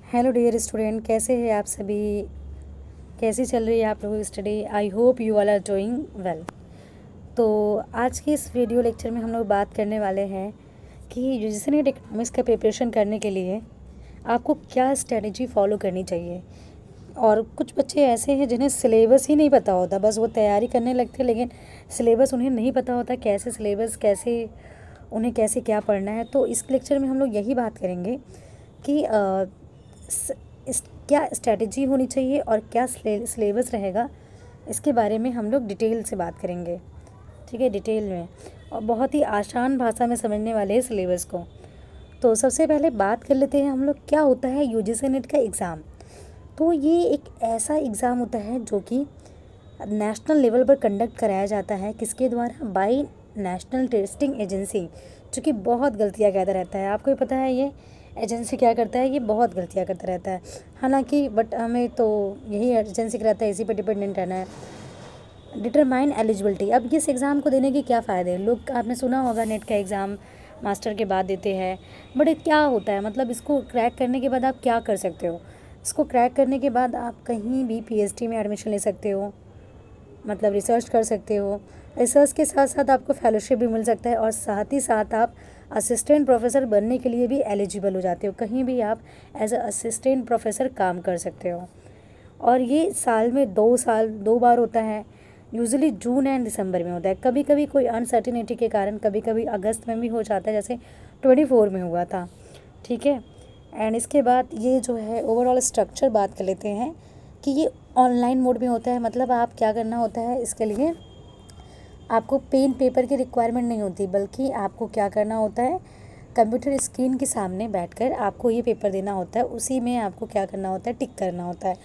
Hello dear student, कैसे हैं आप सभी। कैसी चल रही है आप लोगों की study. I hope you all are doing well. तो आज के इस वीडियो लेक्चर में हम लोग बात करने वाले हैं कि यूजीसी नेट इकोनॉमिक्स का प्रिपरेशन करने के लिए आपको क्या स्ट्रेटजी फॉलो करनी चाहिए। और कुछ बच्चे ऐसे हैं जिन्हें सिलेबस ही नहीं पता होता, बस वो तैयारी करने लगते हैं लेकिन सिलेबस उन्हें नहीं पता होता, कैसे सिलेबस, कैसे उन्हें कैसे क्या पढ़ना है। तो इस लेक्चर में हम लोग यही बात करेंगे कि क्या स्ट्रैटेजी होनी चाहिए और क्या सिलेबस रहेगा, इसके बारे में हम लोग डिटेल से बात करेंगे। ठीक है, डिटेल में और बहुत ही आसान भाषा में समझने वाले हैं सिलेबस को। तो सबसे पहले बात कर लेते हैं हम लोग क्या होता है यूजीसी नेट का एग्ज़ाम। तो ये एक ऐसा एग्ज़ाम होता है जो कि नेशनल लेवल पर कंडक्ट कराया जाता है। किसके द्वारा? बाय नेशनल टेस्टिंग एजेंसी, जो कि बहुत गलतियाँ करता रहता है। आपको ही पता है ये एजेंसी क्या करता है, ये बहुत गलतियाँ करता रहता है। हालांकि बट हमें तो यही एजेंसी कराता है, इसी पर डिपेंडेंट रहना है। Determine eligibility. अब इस एग्ज़ाम को देने के क्या फ़ायदे हैं। लोग, आपने सुना होगा नेट का एग्ज़ाम मास्टर के बाद देते हैं, बट ये क्या होता है, मतलब इसको क्रैक करने के बाद आप क्या कर सकते हो। इसको क्रैक करने के बाद आप कहीं भी पीएचडी में एडमिशन ले सकते हो, मतलब रिसर्च कर सकते हो। रिसर्च के साथ साथ आपको फेलोशिप भी मिल सकता है और साथ ही साथ आप असिस्टेंट प्रोफेसर बनने के लिए भी एलिजिबल हो जाते हो। कहीं भी आप एज अ असिस्टेंट प्रोफेसर काम कर सकते हो। और ये साल में 2 बार होता है। यूजुअली जून एंड दिसंबर में होता है। कभी कभी कोई अनसर्टिनिटी के कारण कभी कभी अगस्त में भी हो जाता है, जैसे 24 में हुआ था। ठीक है। एंड इसके बाद ये जो है ओवरऑल स्ट्रक्चर बात कर लेते हैं कि ये ऑनलाइन मोड में होता है। मतलब आप क्या करना होता है, इसके लिए आपको पेन पेपर की रिक्वायरमेंट नहीं होती, बल्कि आपको क्या करना होता है, कंप्यूटर स्क्रीन के सामने बैठकर आपको ये पेपर देना होता है। उसी में आपको क्या करना होता है, टिक करना होता है।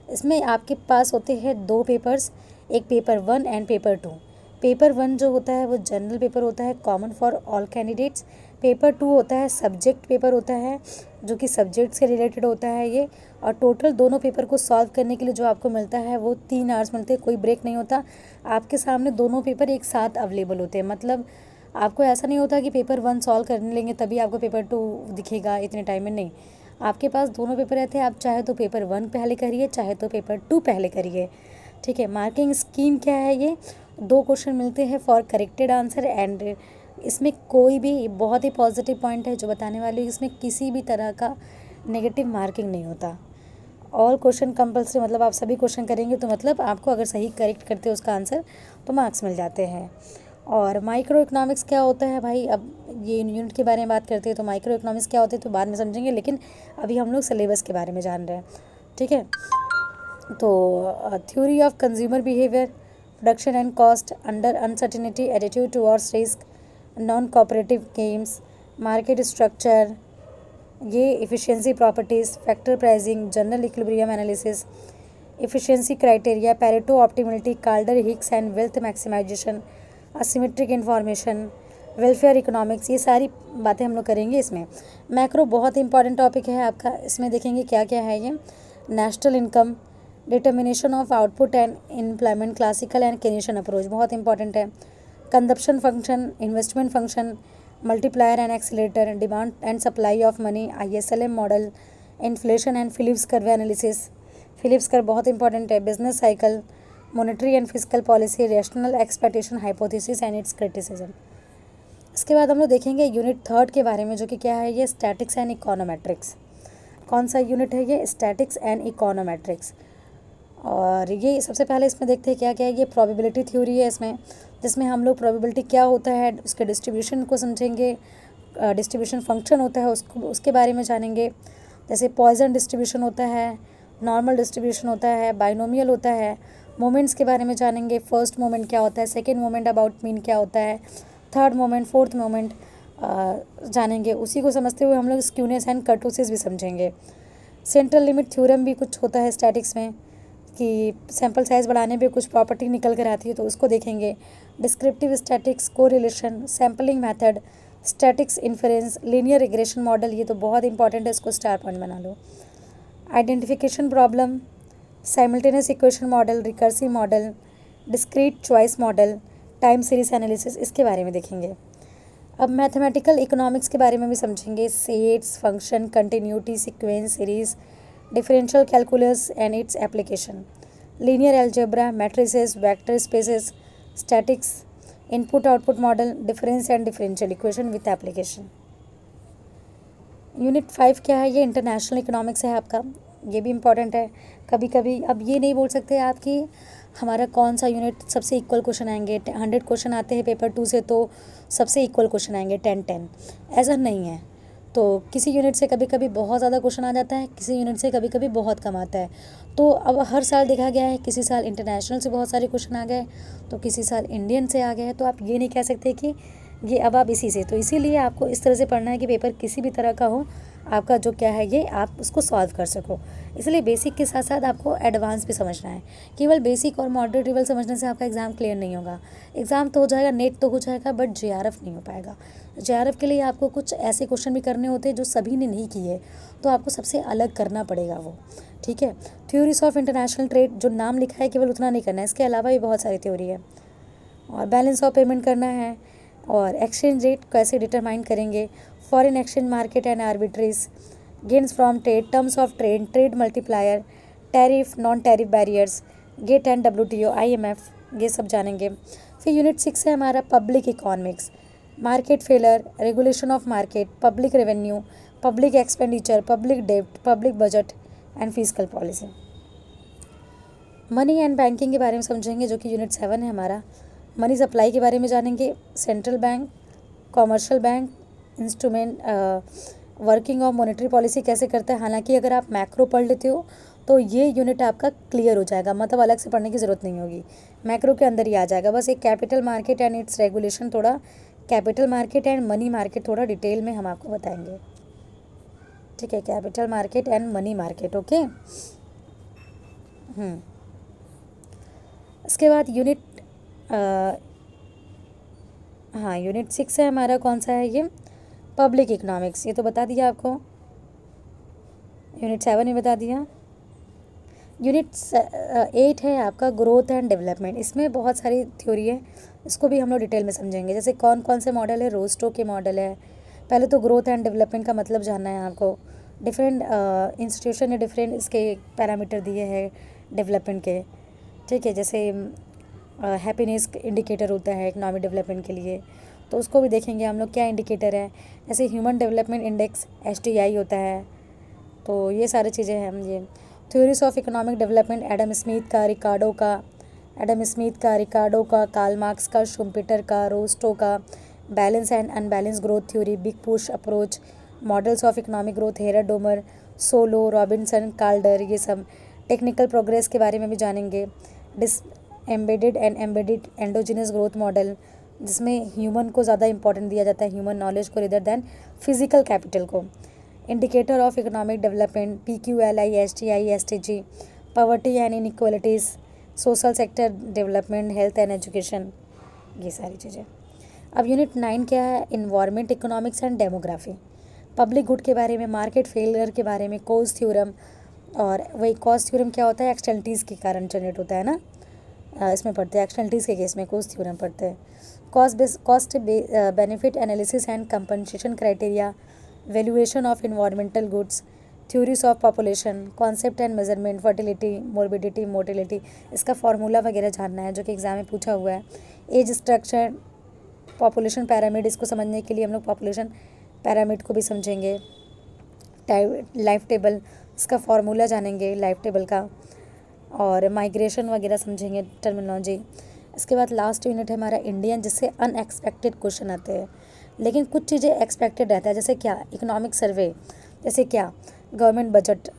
इसमें आपके पास होते हैं 2 पेपर्स, एक पेपर 1 एंड पेपर 2। पेपर 1 जो होता है वो जनरल पेपर होता है, common for all candidates. Paper 2 होता है सब्जेक्ट पेपर होता है, जो कि सब्जेक्ट से रिलेटेड होता है ये। और टोटल दोनों पेपर को सॉल्व करने के लिए जो आपको मिलता है वो 3 आवर्स मिलते हैं, कोई ब्रेक नहीं होता। आपके सामने दोनों पेपर एक साथ अवेलेबल होते हैं। मतलब आपको ऐसा नहीं होता कि पेपर 1 सॉल्व करने लेंगे तभी आपको पेपर 2 दिखेगा इतने टाइम में, नहीं। आपके पास दोनों पेपर रहते हैं, आप चाहे तो पेपर 1 पहले करिए, चाहे तो पेपर 2 पहले करिए। ठीक है। मार्किंग स्कीम क्या है, ये 2 क्वेश्चन मिलते हैं फॉर करेक्टेड आंसर। एंड इसमें कोई भी, बहुत ही पॉजिटिव पॉइंट है जो बताने वाली हूँ, इसमें किसी भी तरह का नेगेटिव मार्किंग नहीं होता। ऑल क्वेश्चन कंपल्सरी, मतलब आप सभी क्वेश्चन करेंगे तो मतलब आपको अगर सही करेक्ट करते हो उसका आंसर तो मार्क्स मिल जाते हैं। और माइक्रो इकोनॉमिक्स क्या होता है भाई, अब ये यूनिट के बारे में बात करते हैं तो माइक्रो इकोनॉमिक्स क्या होते हैं तो बाद में समझेंगे, लेकिन अभी हम लोग सिलेबस के बारे में जान रहे हैं। ठीक है। तो theory of consumer behaviour, production and cost under uncertainty, attitude towards risk, non cooperative games, market structure, ये efficiency properties, factor pricing, general equilibrium analysis, efficiency criteria, Pareto optimality, Kaldor Hicks and wealth maximisation, asymmetric information, welfare economics, ये सारी बातें हम लोग करेंगे इसमें। Macro बहुत important topic है आपका। इसमें देखेंगे क्या क्या है ये। National income, determination of output and employment, classical and Keynesian approach बहुत इंपॉर्टेंट है। Consumption function, investment function, multiplier and accelerator, demand and supply of money, ISLM model, inflation and Phillips curve analysis. Phillips curve बहुत important है। Business cycle, monetary and physical policy, rational expectation hypothesis and its criticism. इसके बाद हम लोग देखेंगे unit 3 के बारे में, जो कि क्या है, ये स्टैटिक्स एंड इकोनोमेट्रिक्स। कौन सा यूनिट है ये? Statics and econometrics. और ये सबसे पहले इसमें देखते हैं क्या क्या है। ये प्रोबेबिलिटी थ्योरी है इसमें, जिसमें हम लोग प्रोबेबिलिटी क्या होता है उसके डिस्ट्रीब्यूशन को समझेंगे। डिस्ट्रीब्यूशन फंक्शन होता है उसको, उसके बारे में जानेंगे। जैसे पॉइजन डिस्ट्रीब्यूशन होता है, नॉर्मल डिस्ट्रीब्यूशन होता है, बाइनोमियल होता है। मोमेंट्स के बारे में जानेंगे, फर्स्ट मोमेंट क्या होता है, सेकेंड मोमेंट अबाउट मीन क्या होता है, थर्ड मोमेंट, फोर्थ मोमेंट जानेंगे। उसी को समझते हुए हम लोग स्क्यूनेस एंड कर्टोसिस भी समझेंगे। सेंट्रल लिमिट थ्योरम भी कुछ होता है स्टैटिक्स में, कि सैम्पल साइज़ बढ़ाने पे कुछ प्रॉपर्टी निकल कर आती है तो उसको देखेंगे। Descriptive statics, correlation, sampling method, statics inference, linear regression model, ये तो बहुत इंपॉर्टेंट है, इसको स्टार पॉइंट बना लो। Identification problem, simultaneous equation model, recursive model, discrete choice model, time series analysis, इसके बारे में देखेंगे। अब मैथमेटिकल इकोनॉमिक्स के बारे में भी समझेंगे, sets, function, continuity, sequence, series, differential calculus and its application, linear algebra, matrices, vector spaces, statics, input output model, difference and differential equation with application. Unit 5 क्या है? ये इंटरनेशनल इकोनॉमिक्स है आपका, ये भी इम्पॉर्टेंट है। कभी कभी अब ये नहीं बोल सकते आप कि हमारा कौन सा यूनिट सबसे इक्वल क्वेश्चन आएंगे, 100 क्वेश्चन आते हैं पेपर 2 से तो सबसे इक्वल क्वेश्चन आएंगे 10-10, ऐसा नहीं है। तो किसी यूनिट से कभी कभी बहुत ज़्यादा क्वेश्चन आ जाता है, किसी यूनिट से कभी कभी बहुत कम आता है। तो अब हर साल देखा गया है, किसी साल इंटरनेशनल से बहुत सारे क्वेश्चन आ गए, तो किसी साल इंडियन से आ गए, तो आप ये नहीं कह सकते कि ये अब आप इसी से। तो इसीलिए आपको इस तरह से पढ़ना है कि पेपर किसी भी तरह का हो, आपका जो क्या है ये आप उसको सॉल्व कर सको। इसलिए बेसिक के साथ साथ आपको एडवांस भी समझना है। केवल बेसिक और मॉडरेट लेवल समझने से आपका एग्ज़ाम क्लियर नहीं होगा। एग्ज़ाम तो हो जाएगा, नेट तो हो जाएगा, बट जेआरएफ नहीं हो पाएगा। जेआरएफ के लिए आपको कुछ ऐसे क्वेश्चन भी करने होते हैं जो सभी ने नहीं किए, तो आपको सबसे अलग करना पड़ेगा वो, ठीक है। थ्योरीज ऑफ इंटरनेशनल ट्रेड, जो नाम लिखा है केवल उतना नहीं करना है, इसके अलावा भी बहुत सारी थ्योरी है। और बैलेंस ऑफ पेमेंट करना है, और एक्सचेंज रेट कैसे डिटरमाइन करेंगे, foreign exchange market and arbitrage, gains from trade, terms of trade, trade multiplier, tariff, non tariff barriers, GATT and WTO, IMF, ये सब जानेंगे। फिर यूनिट 6 है हमारा public economics, market failure, regulation of market, public revenue, public expenditure, public डेब्ट, public budget and physical policy. Money and banking के बारे में समझेंगे, जो कि यूनिट 7 है हमारा। मनी सप्लाई के बारे में जानेंगे, central bank, commercial bank, instrument, working of monetary policy कैसे करता है। हालांकि अगर आप मैक्रो पढ़ लेते हो तो ये यूनिट आपका क्लियर हो जाएगा, मतलब अलग से पढ़ने की ज़रूरत नहीं होगी, मैक्रो के अंदर ही आ जाएगा। बस एक capital market and its regulation, थोड़ा capital market and money market थोड़ा डिटेल में हम आपको बताएंगे, ठीक है। Capital market and money market, okay. इसके बाद यूनिट हाँ यूनिट 6 है हमारा, कौन सा है ये? पब्लिक इकोनॉमिक्स, ये तो बता दिया आपको। यूनिट 7 ही बता दिया। यूनिट 8 है आपका ग्रोथ एंड डेवलपमेंट, इसमें बहुत सारी थ्योरी है, इसको भी हम लोग डिटेल में समझेंगे। जैसे कौन कौन से मॉडल है, रोस्टो के मॉडल है। पहले तो ग्रोथ एंड डेवलपमेंट का मतलब जानना है आपको। डिफरेंट इंस्टीट्यूशन ने डिफरेंट इसके पैरामीटर दिए हैं डेवलपमेंट के, ठीक है। जैसे हैप्पीनेस इंडिकेटर होता है इकोनॉमिक डेवलपमेंट के लिए, तो उसको भी देखेंगे हम लोग क्या इंडिकेटर है। जैसे ह्यूमन डेवलपमेंट इंडेक्स HDI होता है, तो ये सारी चीज़ें हैं। ये theories of economic development, Adam Smith का, रिकार्डो का, कार्ल मार्क्स का, शुम्पेटर का, रोस्टो का, balance and unbalance growth theory, big push approach, models of economic growth, error Domar, solo, Robinson, Calder, ये सब। टेक्निकल प्रोग्रेस के बारे में भी जानेंगे। Embedded and embedded endogenous growth model, जिसमें ह्यूमन को ज़्यादा इंपॉर्टेंट दिया जाता है, ह्यूमन नॉलेज को रेदर दैन फिजिकल कैपिटल को। Indicator of economic development, PQLI, HDI, STG, poverty and inequalities, social sector development, health and education, ये सारी चीज़ें। अब यूनिट 9 क्या है? Environment economics and demography, public good के बारे में, मार्केट फेलियर के बारे में, कॉज थ्योरम। और वही कॉज थ्योरम क्या होता है? एक्सटर्नलिटीज़ के कारण जनरेट होता है ना, इसमें पढ़ते हैं एक्सटर्नलिटीज़ के केस में कॉज थ्योरम पढ़ते हैं। Cost benefit analysis and compensation criteria, valuation of environmental goods, theories of population, concept and measurement, fertility, morbidity, mortality, इसका फार्मूला वगैरह जानना है जो कि एग्जाम में पूछा हुआ है। एज स्ट्रक्चर, पॉपुलेशन पैरामिड, इसको समझने के लिए हम लोग पॉपुलेशन पैरामिड को भी समझेंगे। लाइफ टेबल, इसका फार्मूला जानेंगे लाइफ टेबल का, और माइग्रेशन वगैरह समझेंगे, टर्मिनोलॉजी। इसके बाद लास्ट यूनिट है हमारा इंडियन, जिससे अनएक्सपेक्टेड क्वेश्चन आते हैं, लेकिन कुछ चीज़ें एक्सपेक्टेड रहता है। जैसे क्या? इकोनॉमिक सर्वे, जैसे क्या? गवर्नमेंट बजट,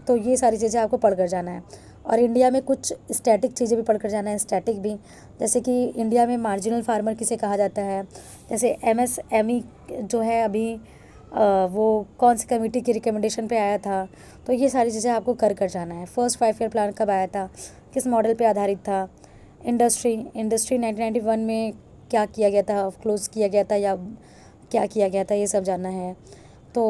तो ये सारी चीज़ें आपको पढ़ कर जाना है। और इंडिया में कुछ स्टैटिक चीज़ें भी पढ़ कर जाना है, स्टैटिक भी, जैसे कि इंडिया में मार्जिनल फार्मर किसे कहा जाता है, जैसे MSME जो है अभी वो कौन सी कमेटी की रिकमेंडेशन पे आया था, तो ये सारी चीज़ें आपको कर जाना है। फर्स्ट 5 ईयर प्लान कब आया था, किस मॉडल पे आधारित था। इंडस्ट्री 1991 में क्या किया गया था, क्लोज़ किया गया था या क्या किया गया था, ये सब जानना है। तो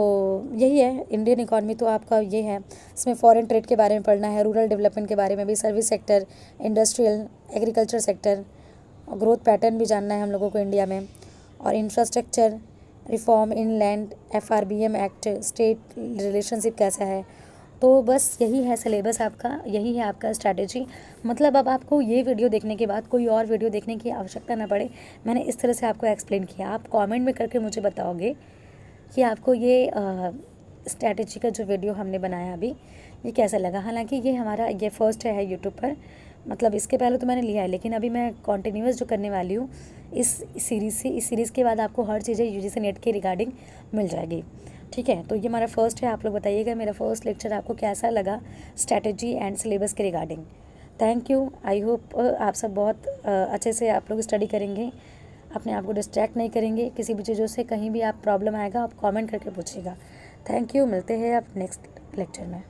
यही है इंडियन इकॉनमी, तो आपका ये है। इसमें फॉरेन ट्रेड के बारे में पढ़ना है, रूरल डेवलपमेंट के बारे में भी, service sector, industrial, agriculture sector, growth pattern भी जानना है हम लोगों को इंडिया में। और infrastructure, reform in land, FRBM act, state relationship कैसा है। तो बस यही है सिलेबस आपका, यही है आपका स्ट्रैटेजी। मतलब अब आपको ये वीडियो देखने के बाद कोई और वीडियो देखने की आवश्यकता ना पड़े, मैंने इस तरह से आपको एक्सप्लेन किया। आप कमेंट में करके मुझे बताओगे कि आपको ये स्ट्रैटेजी का जो वीडियो हमने बनाया अभी ये कैसा लगा। हालांकि ये फर्स्ट है यूट्यूब पर, मतलब इसके पहले तो मैंने लिया है, लेकिन अभी मैं कॉन्टिन्यूस जो करने वाली हूँ इस सीरीज़ से, इस सीरीज़ के बाद आपको हर चीज़ें UGC नेट के रिगार्डिंग मिल जाएगी। ठीक है, तो ये हमारा फर्स्ट है। आप लोग बताइएगा मेरा फर्स्ट लेक्चर आपको कैसा लगा स्ट्रैटेजी एंड सिलेबस के regarding. Thank you. I hope आप सब बहुत अच्छे से आप लोग स्टडी करेंगे, अपने आप को डिस्ट्रैक्ट नहीं करेंगे किसी भी चीज़ों से। कहीं भी आप प्रॉब्लम आएगा आप कमेंट करके पूछिएगा। Thank you. मिलते हैं आप नेक्स्ट लेक्चर में।